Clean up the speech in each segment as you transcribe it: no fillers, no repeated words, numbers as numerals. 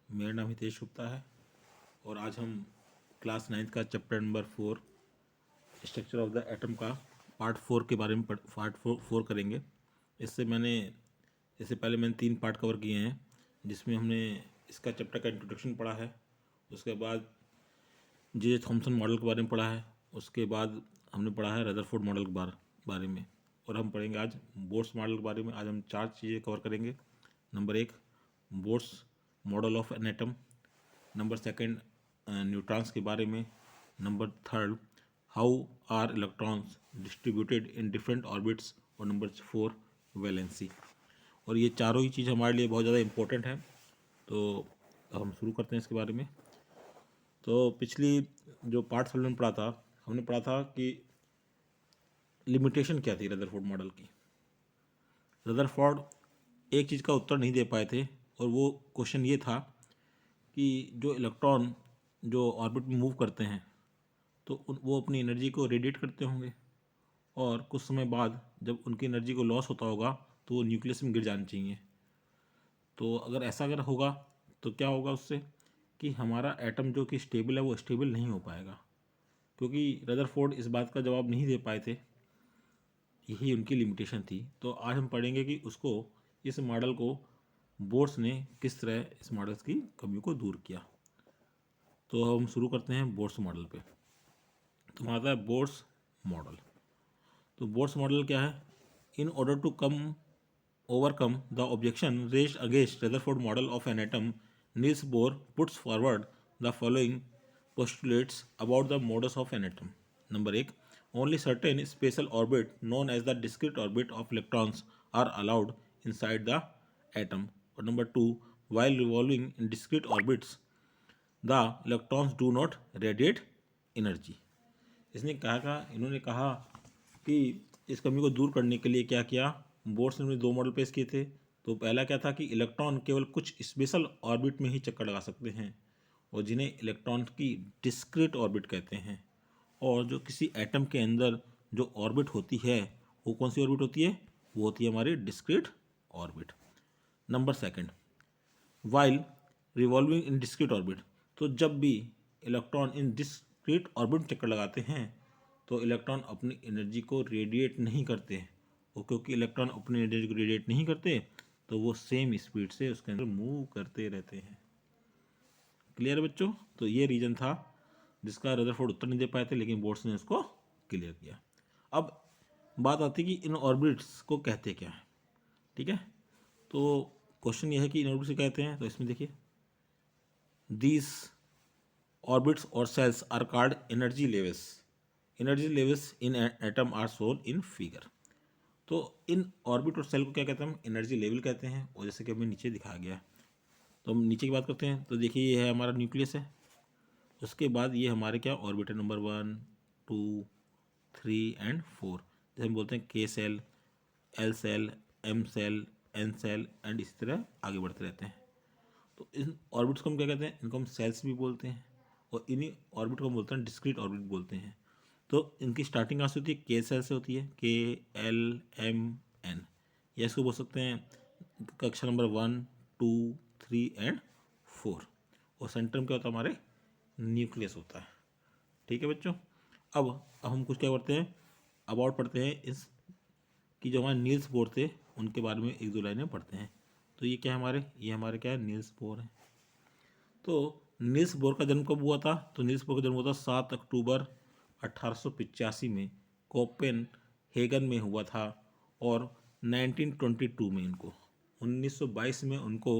मेरा नाम हितेश गुप्ता है और आज हम क्लास 9th का chapter number 4 structure of the atom का पार्ट 4 के बारे में पार्ट फोर करेंगे। इससे पहले मैंने 3 पार्ट कवर किए हैं, जिसमें हमने इसका चैप्टर का इंट्रोडक्शन पढ़ा है, उसके बाद जे थॉमसन मॉडल के बारे में पढ़ा है, उसके बाद हमने पढ़ा है रदरफोर्ड मॉडल के बारे में, और हम पढ़ेंगे आज बोर्स मॉडल के बारे में। आज हम 4 चीज़ें कवर करेंगे। Number 1 Bohr's model of an atom, number 2 neutrons के बारे में, number 3 how are electrons distributed in different orbits, और नंबर 4 वैलेंसी। और ये चारों ही चीज़ हमारे लिए बहुत ज़्यादा इम्पोर्टेंट है। तो अब हम शुरू करते हैं इसके बारे में। तो पिछली जो पार्ट हमने पढ़ा था, हमने पढ़ा था कि लिमिटेशन क्या थी रदरफोर्ड मॉडल की। रदरफोर्ड एक चीज़ का उत्तर नहीं दे पाए थे, और वो क्वेश्चन ये था कि जो इलेक्ट्रॉन जो ऑर्बिट में मूव करते हैं तो वो अपनी एनर्जी को रेडिएट करते होंगे, और कुछ समय बाद जब उनकी एनर्जी को लॉस होता होगा तो वो न्यूक्लियस में गिर जाने चाहिए। तो अगर होगा तो क्या होगा उससे कि हमारा एटम जो कि स्टेबल है वो स्टेबल नहीं हो पाएगा, क्योंकि रदरफोर्ड इस बात का जवाब नहीं दे पाए थे। यही उनकी लिमिटेशन थी। तो आज हम पढ़ेंगे कि इस मॉडल को बोर्स ने किस तरह इस मॉडल की कमियों को दूर किया। तो हम शुरू करते हैं बोर्स मॉडल पे। तो हमारा है बोर्स मॉडल। तो बोर्स मॉडल क्या है? In order to overcome the objection raised against Rutherford model of an atom, Niels Bohr puts forward the following postulates about the modus of an atom. Number 1. Only certain special orbit known as the discrete orbit of electrons are allowed inside the atom. Or number 2. While revolving in discrete orbits, the electrons do not radiate energy. इन्होंने कहा कि इस कमी को दूर करने के लिए क्या किया। बोर्स ने 2 मॉडल पेश किए थे। तो पहला क्या था कि इलेक्ट्रॉन केवल कुछ स्पेशल ऑर्बिट में ही चक्कर लगा सकते हैं, और जिन्हें इलेक्ट्रॉन की डिस्क्रीट ऑर्बिट कहते हैं। और जो किसी एटम के अंदर जो ऑर्बिट होती है वो कौन सी ऑर्बिट होती है? वो होती है हमारी discrete orbit. Number 2, while revolving इन डिस्क्रीट ऑर्बिट। तो जब भी इलेक्ट्रॉन इन डिस्क्रीट ऑर्बिट चक्कर लगाते हैं तो इलेक्ट्रॉन अपनी एनर्जी को रेडिएट नहीं करते हैं, और क्योंकि इलेक्ट्रॉन अपनी एनर्जी को रेडिएट नहीं करते तो वो सेम स्पीड से उसके अंदर मूव करते रहते हैं। क्लियर बच्चों? तो ये रीज़न था जिसका रदरफोर्ड उत्तर नहीं दे पाए थे, लेकिन बोर्स ने उसको क्लियर किया। अब बात आती है कि इन ऑर्बिट्स को कहते क्या है। ठीक है, तो क्वेश्चन ये है कि इन ऑर्बिट्स कहते हैं। तो इसमें देखिए, दीज ऑर्बिट्स और shells are called energy levels. Energy levels in atom are shown in figure. तो इन ऑर्बिट और सेल को क्या कहते हैं? हम एनर्जी लेवल कहते हैं, और जैसे कि हमें नीचे दिखाया गया है। तो हम नीचे की बात करते हैं। तो देखिए, ये है हमारा न्यूक्लियस है। उसके बाद ये हमारे क्या ऑर्बिट है? Number 1, 2, 3 and 4। जैसे हम बोलते हैं K shell, L shell, M shell, N shell, and इसी तरह आगे बढ़ते रहते हैं। तो इन ऑर्बिट्स को हम क्या कहते हैं? इनको हम सेल्स भी बोलते हैं, और इन्हीं ऑर्बिट को हम बोलते हैं डिस्क्रीट ऑर्बिट बोलते हैं। तो इनकी स्टार्टिंग कहाँ से होती है? के सेल से होती है, के एल एम एन। या इसको बोल सकते हैं कक्षा नंबर 1, 2, 3 एंड 4। और सेंटर में क्या होता है? हमारे न्यूक्लियस होता है। ठीक है बच्चों, अब हम कुछ क्या करते हैं, अबाउट पढ़ते हैं इस कि जो हमारे नील्स बोर थे उनके बारे में 1-2 लाइनें पढ़ते हैं। तो ये क्या है ये हमारे क्या है? नील्स बोर है। तो नील्स बोर का जन्म कब हुआ था? तो नील्स बोर का जन्म हुआ था 7 अक्टूबर 1885 में कोपेन हेगन में हुआ था, और 1922 में 1922 में उनको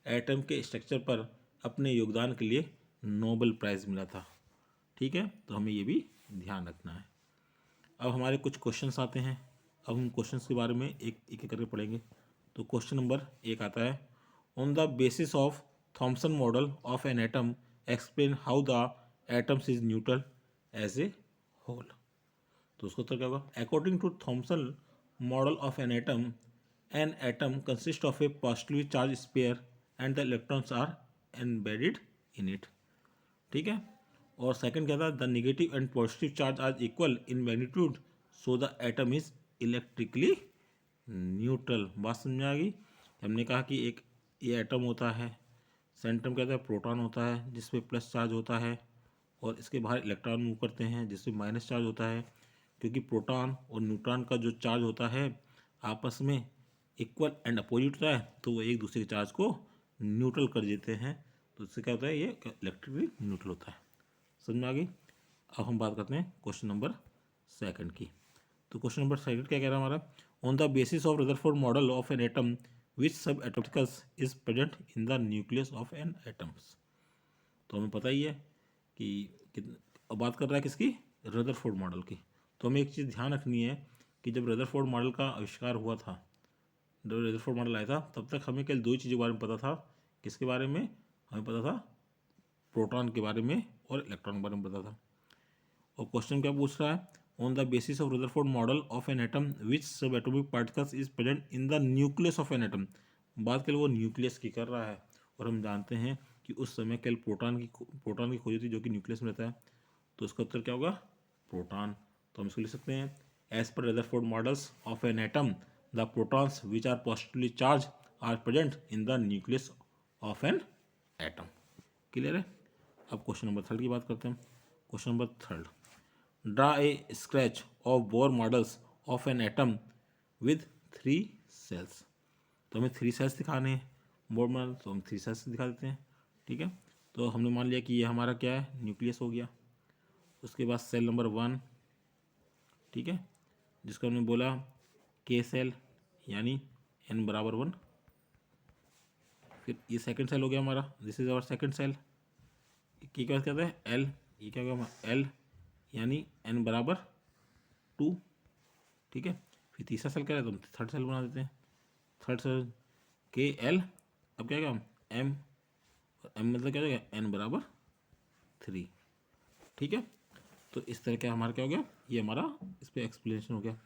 एटम के स्ट्रक्चर पर अपने योगदान के लिए नोबेल प्राइज़ मिला था। ठीक है, तो हमें ये भी ध्यान रखना है। अब हमारे कुछ क्वेश्चंस आते हैं। अब हम क्वेश्चंस के बारे में एक एक करके पढ़ेंगे। तो क्वेश्चन नंबर 1 आता है, on the basis of Thomson model of an atom explain how the atoms is neutral as a whole. तो उसका उत्तर क्या होगा? According to Thomson model of an atom consist of a positively charge sphere and the electrons are embedded in it. ठीक है, और second क्या था? The negative and positive charge are equal in magnitude, so the atom is electrically neutral. बात समझ में आ गई? हमने कहा कि एक ये एटम होता है सेंटर में क्या होता है, प्रोटॉन होता है जिसपे प्लस चार्ज होता है, और इसके बाहर इलेक्ट्रॉन मूव करते हैं जिसपे माइनस चार्ज होता है। क्योंकि प्रोटॉन और न्यूट्रॉन का जो चार्ज होता है आपस में इक्वल एंड अपोजिट होता है, तो वो एक दूसरे के चार्ज को न्यूट्रल कर देते हैं, तो इससे क्या होता है, ये इलेक्ट्रिकली न्यूट्रल होता है। समझ में आ गई। अब हम बात करते हैं क्वेश्चन नंबर सेकंड की। तो क्वेश्चन नंबर सेकंड क्या कह रहा है हमारा, on the basis of Rutherford model of an atom which sub atomicals is present in the nucleus of an atoms. तो हमें पता ही है कि अब बात कर रहा है किसकी, रदरफोर्ड मॉडल की। तो हमें एक चीज़ ध्यान रखनी है कि जब रदरफोर्ड मॉडल का आविष्कार हुआ था, जब रदरफोर्ड मॉडल आया था, तब तक हमें केवल दो ही चीज़ों के बारे में पता था। किसके बारे में हमें पता था, प्रोटॉन के बारे में और इलेक्ट्रॉन के बारे में पता था। और क्वेश्चन क्या पूछ रहा है, on the basis of Rutherford model of an atom which sub atomic particles is present in the nucleus of an atom. बात केवल वो न्यूक्लियस की कर रहा है, और हम जानते हैं कि उस समय केवल प्रोटॉन की खोज होती है जो कि न्यूक्लियस में रहता है, तो उसका उत्तर क्या होगा, प्रोटॉन। तो हम इसको लिख सकते हैं, as per Rutherford models of an atom the protons which are positively charge are present in the nucleus of an atom. Clear है। अब क्वेश्चन नंबर थर्ड की बात करते हैं। Question number third, draw a sketch of Bohr models of an atom with 3 shells. तो हमें 3 sales दिखाने हैं बोर मॉडल, तो हम 3 सेल्स दिखा देते हैं। ठीक है, तो हमने मान लिया कि ये हमारा क्या है, न्यूक्लियस हो गया। उसके बाद सेल नंबर 1, ठीक है, जिसको हमने बोला के सेल, यानी n बराबर 1। फिर ये सेकंड सेल हो गया हमारा, this is our second shell, की क्या कहते हैं, एल, ये क्या होगा, एल, यानी n बराबर 2। ठीक है, फिर तीसरा सेल क्या है, तो हम थर्ड सेल बना देते हैं। थर्ड सेल के एल, अब क्या होगा, एम, और एम मतलब क्या हो जाएगा, n बराबर 3। ठीक है, तो इस तरह का हमारा क्या हो गया, ये हमारा इस पर एक्सप्लेनेशन हो गया।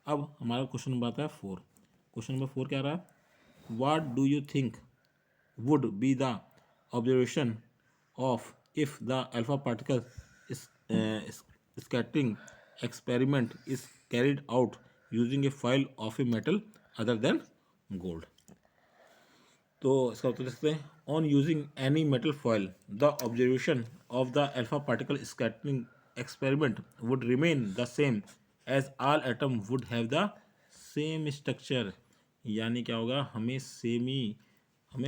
अब हमारा क्वेश्चन नंबर आता है 4। क्वेश्चन नंबर 4 क्या रहा है, what do you think would be the observation of if the alpha particle scattering experiment is carried out using a foil of a metal other than gold। तो इसका उत्तर लिख सकते हैं, on using any metal foil the observation of the alpha particle scattering experiment would remain the same as all atom would have the same structure. यानी क्या होगा, हमें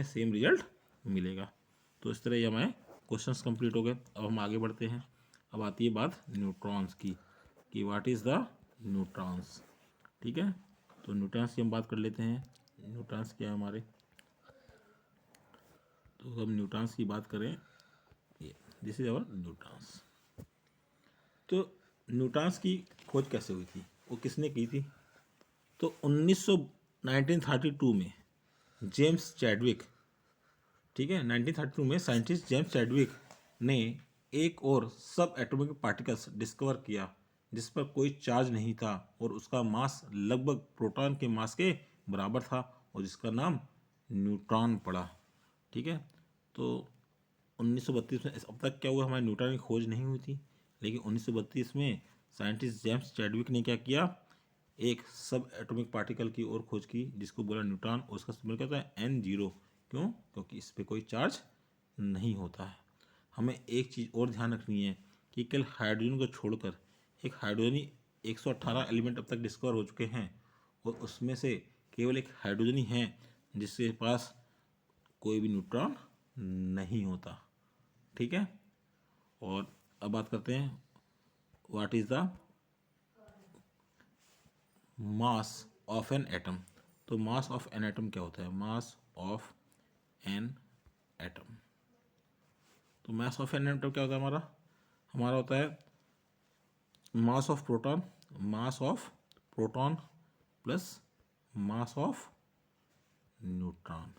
same result मिलेगा। तो इस तरह ये हमारे क्वेश्चंस कंप्लीट हो गए। अब हम आगे बढ़ते हैं। अब आती है बात न्यूट्रॉन्स की, कि व्हाट इज़ द न्यूट्रॉन्स। ठीक है, तो न्यूट्रॉन्स की हम बात कर लेते हैं। न्यूट्रॉन्स क्या है हमारे, तो हम न्यूट्रॉन्स की बात करें, ये दिस इज अवर न्यूट्रॉन्स। तो न्यूट्रॉन्स की खोज कैसे हुई थी, वो किसने की थी, तो 1932 में जेम्स चैडविक, ठीक है, 1932 में साइंटिस्ट जेम्स चैडविक ने एक और सब एटॉमिक पार्टिकल्स डिस्कवर किया जिस पर कोई चार्ज नहीं था और उसका मास लगभग प्रोटॉन के मास के बराबर था, और जिसका नाम न्यूट्रॉन पड़ा। ठीक है, तो 1932 में, अब तक क्या हुआ, हमारे न्यूट्रॉन की खोज नहीं हुई थी, लेकिन 1932 में साइंटिस्ट जेम्स चैडविक ने क्या किया, एक सब एटॉमिक पार्टिकल की और खोज की जिसको बोला न्यूट्रॉन, और उसका सिंबल क्या होता है, N0। क्यों, क्योंकि इस पर कोई चार्ज नहीं होता है। हमें एक चीज़ और ध्यान रखनी है कि केवल हाइड्रोजन को छोड़कर एक हाइड्रोजन 118 एलिमेंट अब तक डिस्कवर हो चुके हैं, और उसमें से केवल एक हाइड्रोजन ही है जिसके पास कोई भी न्यूट्रॉन नहीं होता। ठीक है, और अब बात करते हैं what is the mass of an atom. तो मास ऑफ एन एटम क्या होता है, मास ऑफ एन एटम, तो मास ऑफ एन एटम क्या होता है हमारा होता है mass of proton plus mass of neutron.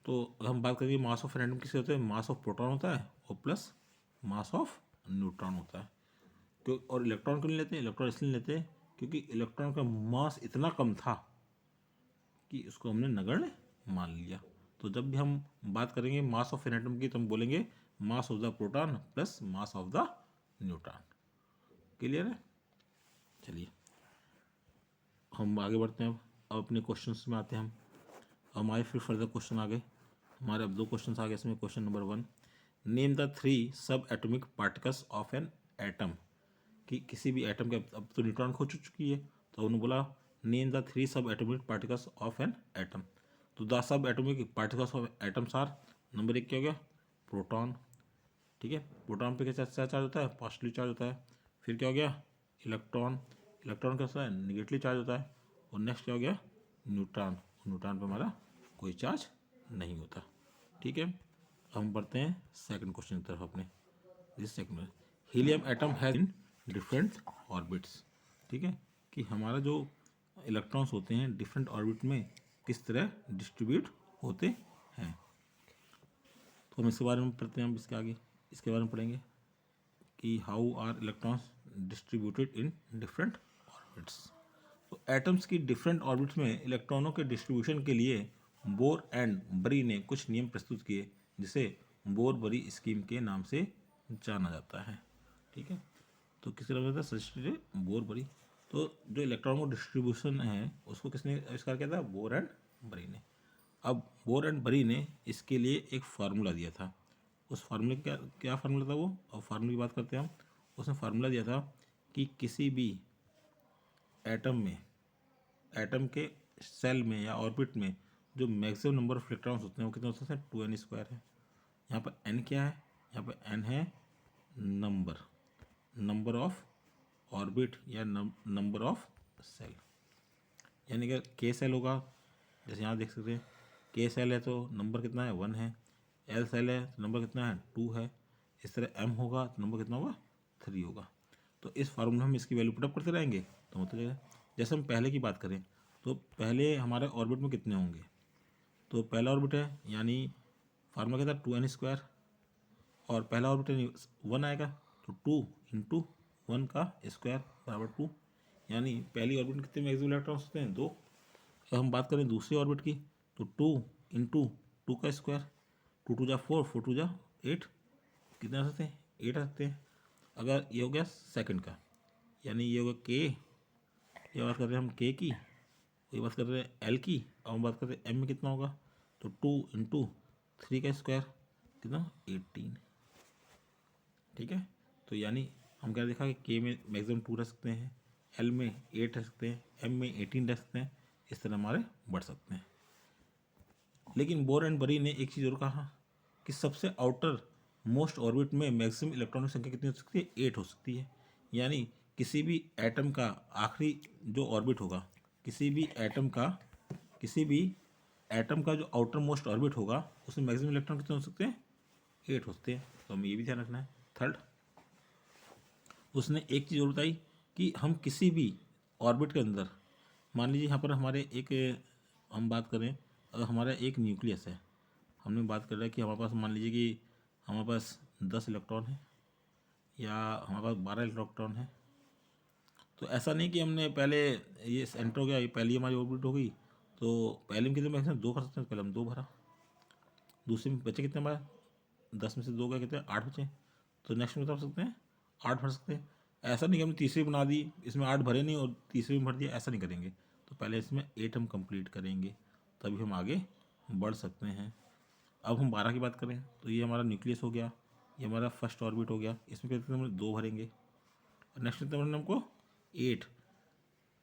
तो अगर हम बात करेंगे मास ऑफ एन एटम किससे होता है, मास ऑफ प्रोटॉन होता है और प्लस मास ऑफ न्यूट्रॉन होता है। क्यों, और इलेक्ट्रॉन क्यों नहीं लेते, इलेक्ट्रॉन इसलिए लेते हैं क्योंकि इलेक्ट्रॉन का मास इतना कम था कि उसको हमने नगण्य मान लिया। तो जब भी हम बात करेंगे मास ऑफ एन एटम की, तो हम बोलेंगे mass of the proton plus mass of the neutron. Clear है। चलिए हम आगे बढ़ते हैं। अब अपने क्वेश्चंस में आते हैं हम। हमारे फिर फर्दर क्वेश्चन आ गए। हमारे अब 2 क्वेश्चन आ गए इसमें। Question number 1, name the 3 sub atomic particles of an atom. कि किसी भी एटम के, अब तो न्यूट्रॉन खो चुकी है, तो उन्होंने बोला name the 3 sub atomic particles of an atom. तो the sub atomic particles of atoms are, number 1 क्या हो गया, प्रोटॉन। ठीक है, प्रोटॉन पे कैसा चार्ज होता है, पॉजिटिव चार्ज होता है। फिर क्या हो गया, इलेक्ट्रॉन। इलेक्ट्रॉन कैसा है, निगेटिव चार्ज होता है। और नेक्स्ट क्या हो गया, न्यूट्रॉन। न्यूट्रॉन पे हमारा कोई चार्ज नहीं होता। ठीक है, अब हम बढ़ते हैं सेकंड क्वेश्चन की तरफ अपने। This second, helium atom has in different orbits. ठीक है, कि हमारा जो इलेक्ट्रॉन्स होते हैं डिफरेंट ऑर्बिट में किस तरह डिस्ट्रीब्यूट होते हैं। तो हम इसके बारे में पढ़ते हैं, हम इसके आगे इसके बारे में पढ़ेंगे कि how are electrons distributed in different orbits. तो एटम्स की डिफरेंट ऑर्बिट्स में इलेक्ट्रॉनों के डिस्ट्रीब्यूशन के लिए बोर एंड बरी ने कुछ नियम प्रस्तुत किए, जिसे बोर बरी स्कीम के नाम से जाना जाता है। ठीक है, तो किसी तरह से सजेस्टेड बोर बरी। तो जो इलेक्ट्रॉन का डिस्ट्रीब्यूशन है उसको किसने आविष्कार किया था, बोर एंड बरी ने। अब बोर एंड बरी ने इसके लिए एक फार्मूला दिया था। उस फार्मूले का क्या फार्मूला था वो, और फार्मूले की बात करते हैं हम। उसने फार्मूला दिया था कि किसी भी एटम में, एटम के सेल में या ऑर्बिट में जो मैक्सिमम नंबर ऑफ इलेक्ट्रॉन्स होते हैं वो कितने होते हैं, 2n² है। यहाँ पर n क्या है, यहाँ पर n है नंबर ऑफ ऑर्बिट या नंबर ऑफ सेल। यानी कि k सेल होगा, जैसे यहाँ देख सकते हैं k सेल है तो नंबर कितना है, 1 है। l सेल है तो नंबर कितना है, 2 है। इस तरह m होगा तो नंबर कितना होगा, 3 होगा। तो इस फार्मूला में इसकी वैल्यू पुटअप करते रहेंगे तो होता रहेगा। जैसे हम पहले की बात करें तो पहले हमारे ऑर्बिट में कितने होंगे, तो पहला ऑर्बिट है यानी फार्मूला क्या था, 2n²। और पहला ऑर्बिट है 1 आएगा, तो 2 इंटू 1 का स्क्वायर बराबर 2। यानी पहली ऑर्बिट में कितने मैक्सिमम इलेक्ट्रॉन्स होते हैं, 2। अब हम बात करें दूसरी ऑर्बिट की, तो 2 इंटू 2 का स्क्वायर, 2 2 जा 4, 4 2 जा 8, कितने आ सकते हैं, 8 आ सकते हैं। अगर ये हो गया सेकंड का, यानी ये होगा के, ये बात कर रहे हैं हम के की, ये बात कर रहे हैं एल की, और हम बात कर रहे हैं एम में कितना होगा, तो 2 इंटू 3 का स्क्वायर कितना, 18। ठीक है, तो यानी हम क्या देखा कि के में मैक्सिमम 2 रख सकते हैं, एल में 8 रख सकते हैं, एम में 18 रख सकते हैं। इस तरह हमारे बढ़ सकते हैं। लेकिन बोर एंड बरी ने एक चीज़ और कहा कि सबसे आउटर मोस्ट ऑर्बिट में मैक्सिमम इलेक्ट्रॉनों की संख्या कितनी हो सकती है, 8 हो सकती है। यानी किसी भी एटम का आखिरी जो ऑर्बिट होगा, किसी भी एटम का जो आउटर मोस्ट ऑर्बिट होगा उसमें मैक्सिमम इलेक्ट्रॉन कितने हो सकते हैं, 8 हो सकते हैं। तो हमें ये भी ध्यान रखना है। थर्ड, उसने एक चीज़ और बताई कि हम किसी भी ऑर्बिट के अंदर, मान लीजिए यहाँ पर हमारे एक, हम बात करें अगर हमारा एक न्यूक्लियस है, हमने बात कर रहा है कि हमारे पास, मान लीजिए कि हमारे पास 10 इलेक्ट्रॉन है या हमारे पास 12 इलेक्ट्रॉन है। तो ऐसा नहीं कि हमने पहले ये एंटर हो गया, ये पहली हमारी ऑर्बिट हो गई, तो पहले में कितने मैक्सिमम 2 कर सकते हैं, पहले हम 2 भरा। दूसरे में बचे कितने हमारे, 10 में से 2 गए, कितने, 8 बचे। तो नेक्स्ट में बता सकते हैं 8 भर सकते हैं। ऐसा नहीं कि हमने तीसरी बना दी, इसमें 8 भरे नहीं और तीसरी में भर दिया, ऐसा नहीं करेंगे। तो पहले इसमें 8 हम कंप्लीट करेंगे, तभी हम आगे बढ़ सकते हैं। अब हम 12 की बात करें तो ये हमारा न्यूक्लियस हो गया, ये हमारा फर्स्ट ऑर्बिट हो गया, इसमें कितने हम 2 भरेंगे। और नेक्स्ट कितने भरना हमको, 8,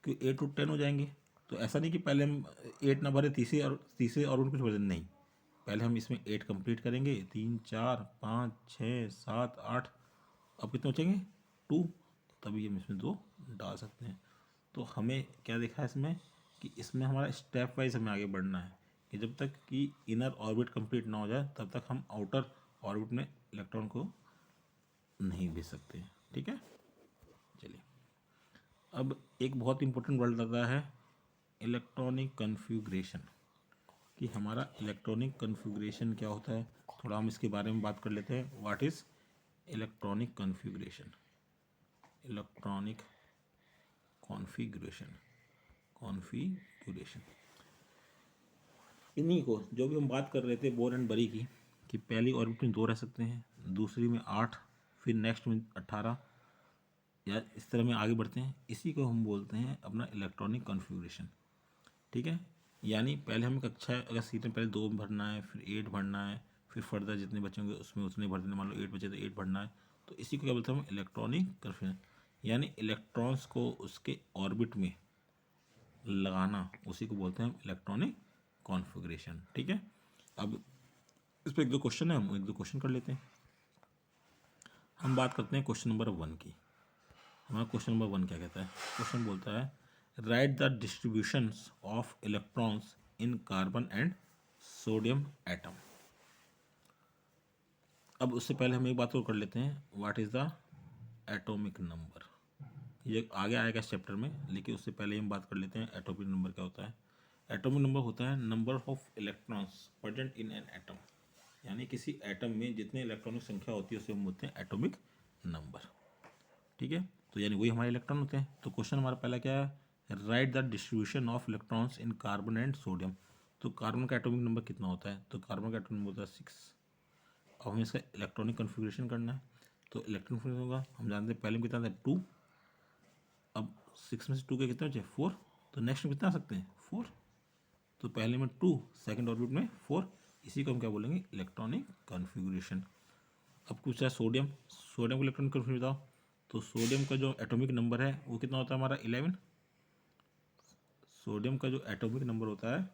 क्योंकि 8 टू 10 हो जाएंगे। तो ऐसा नहीं कि पहले हम 8 ना भरे तीसरे ऑर्बिट कुछ भरे, नहीं, पहले हम इसमें 8 कंप्लीट करेंगे, 3 4 5 6 7 8, अब कितने बचेंगे, 2, तभी हम इसमें 2 डाल सकते हैं। तो हमें क्या देखा है इसमें कि इसमें हमारा स्टेप वाइज हमें आगे बढ़ना है कि जब तक कि इनर ऑर्बिट कंप्लीट ना हो जाए तब तक हम आउटर ऑर्बिट में इलेक्ट्रॉन को नहीं भेज सकते। ठीक है, चलिए अब एक बहुत इंपॉर्टेंट वर्ड आता है इलेक्ट्रॉनिक कन्फिग्रेशन, कि हमारा इलेक्ट्रॉनिक कन्फिग्रेशन क्या होता है। थोड़ा हम इसके बारे में बात कर लेते हैं। What is electronic configuration, electronic configuration, इन्हीं को जो भी हम बात कर रहे थे बोर एंड बरी की, कि पहली ऑर्बिट में 2 रह सकते हैं, दूसरी में 8, फिर नेक्स्ट में 18, या इस तरह में आगे बढ़ते हैं। इसी को हम बोलते हैं अपना इलेक्ट्रॉनिक कॉन्फ़िगरेशन। ठीक है, यानी पहले हमें कक्षा अगर सीट में पहले 2 भरना है, फिर 8 भरना है, फिर फर्दर जितने बचे होंगे उसमें उतने भर देना। मान लो 8 बचे तो 8 भरना है। तो इसी को क्या बोलते हैं हम, इलेक्ट्रॉनिक कन्फिग्रेशन। यानी इलेक्ट्रॉन्स को उसके ऑर्बिट में लगाना, उसी को बोलते हैं हम इलेक्ट्रॉनिक कॉन्फ़िगरेशन। ठीक है, अब इस पर 1-2 क्वेश्चन है, हम 1-2 क्वेश्चन कर लेते हैं। हम बात करते हैं क्वेश्चन नंबर 1 की। हमारा क्वेश्चन नंबर 1 क्या कहता है? क्वेश्चन बोलता है right the distributions of electrons in carbon and sodium atom. अब उससे पहले हम एक बात और कर लेते हैं, what is the atomic number. ये आगे आएगा इस चैप्टर में, लेकिन उससे पहले हम बात कर लेते हैं एटॉमिक नंबर क्या होता है। एटॉमिक नंबर होता है number of electrons present in an atom. यानी किसी एटम में जितने इलेक्ट्रॉनिक संख्या होती है उसे हम बोलते हैं एटॉमिक नंबर। ठीक है, तो यानी वही हमारे इलेक्ट्रॉन होते हैं। तो क्वेश्चन हमारा पहला क्या है, right the distribution of electrons in carbon and sodium. तो कार्बन का एटॉमिक नंबर कितना होता है? तो कार्बन का एटॉमिक नंबर होता है 6। अब हमें इसका इलेक्ट्रॉनिक कन्फिग्रेशन करना है। तो इलेक्ट्रॉनिक कन्फिग्रेशन होगा, हम जानते हैं पहले में कितना था 2। अब 6 में से 2 के कितना बचे 4। तो नेक्स्ट में कितना आ सकते हैं 4। तो पहले में 2, सेकेंड ऑर्बिट में 4। इसी को हम क्या बोलेंगे, इलेक्ट्रॉनिक कन्फिग्रेशन। अब पूछा है सोडियम, सोडियम का इलेक्ट्रॉनिक कन्फिग्रेशन बताओ। तो सोडियम का जो एटॉमिक नंबर है वो कितना होता है हमारा 11। सोडियम का जो एटॉमिक नंबर होता है,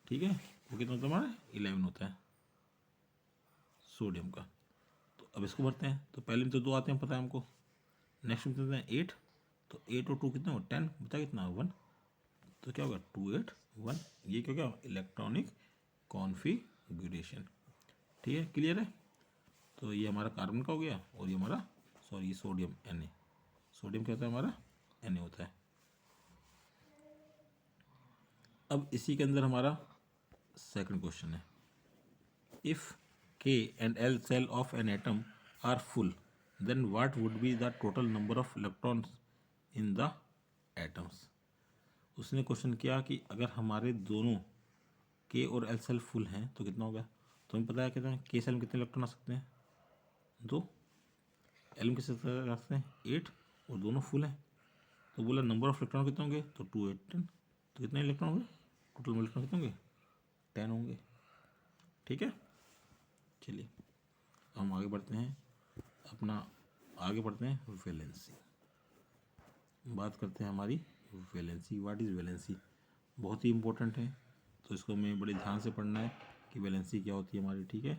ठीक है, वो कितना होता है हमारा 11 होता है सोडियम का। तो अब इसको भरते हैं। तो पहले में तो 2 आते हैं, पता है हमको। नेक्स्ट में कितने हैं 8। तो 8 और 2 कितना हो 10, बता कितना 1। तो क्या होगा 2 8 1। ये क्या क्या इलेक्ट्रॉनिक कॉन्फ़िगरेशन। ठीक है, क्लियर है। तो ये हमारा कार्बन का हो गया, और ये हमारा सॉरी सोडियम Na। सोडियम क्या होता है हमारा Na होता है। अब इसी के अंदर हमारा सेकंड क्वेश्चन है, if K and L cell of an atom are full, then what would be the total number of electrons in the atoms। उसने क्वेश्चन किया कि अगर हमारे दोनों K और L सेल फुल हैं तो कितना होगा। तो हमें पता है कितना K सेल में कितने इलेक्ट्रॉन आ सकते हैं 2, L में कितने आ सकते हैं 8, और दोनों फुल हैं। तो बोला नंबर ऑफ इलेक्ट्रॉन कितने होंगे, तो 2 8 10। तो कितने इलेक्ट्रॉन होंगे, टोटल इलेक्ट्रॉन कितने होंगे 10 होंगे। ठीक है, चलिए हम आगे बढ़ते हैं। आगे बढ़ते हैं वैलेंसी, बात करते हैं हमारी वैलेंसी। व्हाट इज़ वैलेंसी, बहुत ही इम्पोर्टेंट है, तो इसको हमें बड़े ध्यान से पढ़ना है कि वैलेंसी क्या होती है हमारी। ठीक है,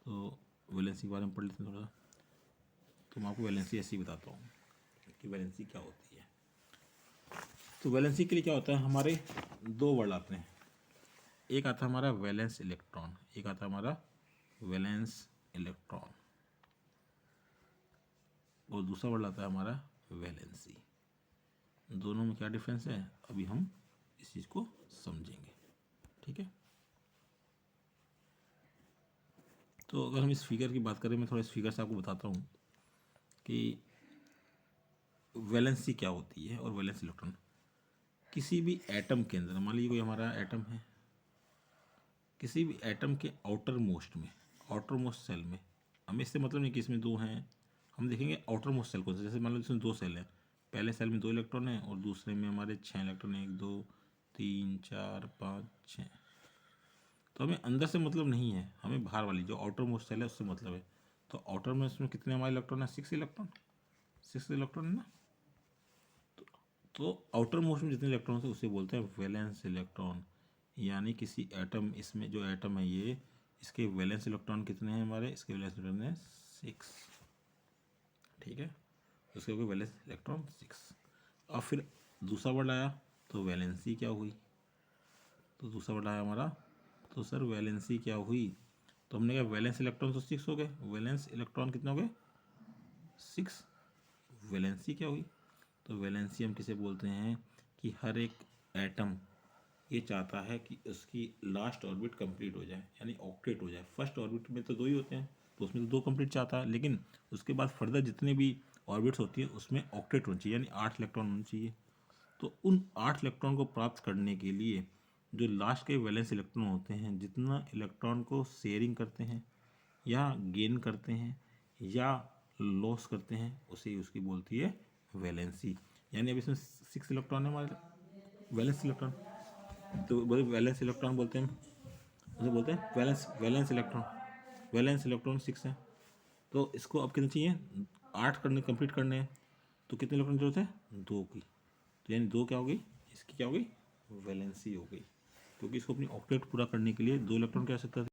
तो वैलेंसी के बारे में पढ़ लेते हैं थोड़ा। तो मैं आपको वैलेंसी ऐसे ही बताता हूँ कि वैलेंसी क्या होती है। तो वैलेंसी के लिए क्या होता है, हमारे 2 वर्ड आते हैं। एक आता है हमारा वैलेंस इलेक्ट्रॉन, एक आता है हमारा वैलेंस इलेक्ट्रॉन, और दूसरा वर्ड आता है हमारा वैलेंसी। दोनों में क्या डिफरेंस है, अभी हम इस चीज़ को समझेंगे। ठीक है, तो अगर हम इस फिगर की बात करें, मैं थोड़ा इस फिगर से आपको बताता हूँ कि वैलेंसी क्या होती है और वैलेंस इलेक्ट्रॉन। किसी भी एटम के अंदर, मान लीजिए कोई हमारा एटम है, किसी भी एटम के आउटर मोस्ट सेल में, हमें इससे मतलब नहीं कि इसमें 2 हैं, हम देखेंगे आउटर मोस्ट सेल को। जैसे मान लो इसमें 2 सेल हैं, पहले सेल में 2 इलेक्ट्रॉन हैं और दूसरे में हमारे 6 इलेक्ट्रॉन हैं, 1 2 3 4 5 6। तो हमें अंदर से मतलब नहीं है, हमें बाहर वाली जो आउटर मोस्ट सेल है उससे मतलब है। तो आउटर मोस्ट में कितने हमारे इलेक्ट्रॉन है 6 इलेक्ट्रॉन, 6 इलेक्ट्रॉन है ना। तो आउटर मोस्ट में जितने इलेक्ट्रॉन है उसे बोलते हैं वैलेंस इलेक्ट्रॉन। यानी किसी एटम, इसमें जो एटम है ये, इसके वैलेंस इलेक्ट्रॉन कितने हैं हमारे, इसके वैलेंस इलेक्ट्रॉन है 6। ठीक है, उसके ऊपर वैलेंस इलेक्ट्रॉन 6। और फिर दूसरा वर्ड आया, तो वैलेंसी क्या हुई। तो दूसरा वर्ड आया हमारा, तो सर वैलेंसी क्या हुई। तो हमने कहा वैलेंस इलेक्ट्रॉन तो 6 हो गए, वैलेंस इलेक्ट्रॉन कितने हो गए 6। वैलेंसी क्या हुई, तो वैलेंसी हम किसे बोलते हैं कि हर एक एटम ये चाहता है कि उसकी लास्ट ऑर्बिट कंप्लीट हो जाए, यानी ऑक्टेट हो जाए। फर्स्ट ऑर्बिट में तो 2 ही होते हैं, तो उसमें तो 2 कंप्लीट चाहता है, लेकिन उसके बाद फर्दर जितने भी ऑर्बिट्स होती है उसमें ऑक्टेट होनी चाहिए, यानी 8 इलेक्ट्रॉन होने चाहिए। तो उन 8 इलेक्ट्रॉन को प्राप्त करने के लिए जो लास्ट के वैलेंस इलेक्ट्रॉन होते हैं, जितना इलेक्ट्रॉन को शेयरिंग करते हैं या गेन करते हैं या लॉस करते हैं, उसे उसकी बोलती है वैलेंसी। यानी अब इसमें 6 इलेक्ट्रॉन है हमारे वैलेंस इलेक्ट्रॉन। तो बोले वैलेंस इलेक्ट्रॉन बोलते हैं, उसे बोलते हैं वैलेंस इलेक्ट्रॉन। वैलेंस इलेक्ट्रॉन 6 है। तो इसको अब कितने चाहिए, 8 करने कंप्लीट करने हैं। तो कितने इलेक्ट्रॉन की जरूरत है, 2 की। तो यानी 2 क्या हो गई, इसकी क्या हो गई, वैलेंसी हो गई, क्योंकि इसको अपनी ऑक्टेट पूरा करने के लिए 2 इलेक्ट्रॉन की आवश्यकता थी।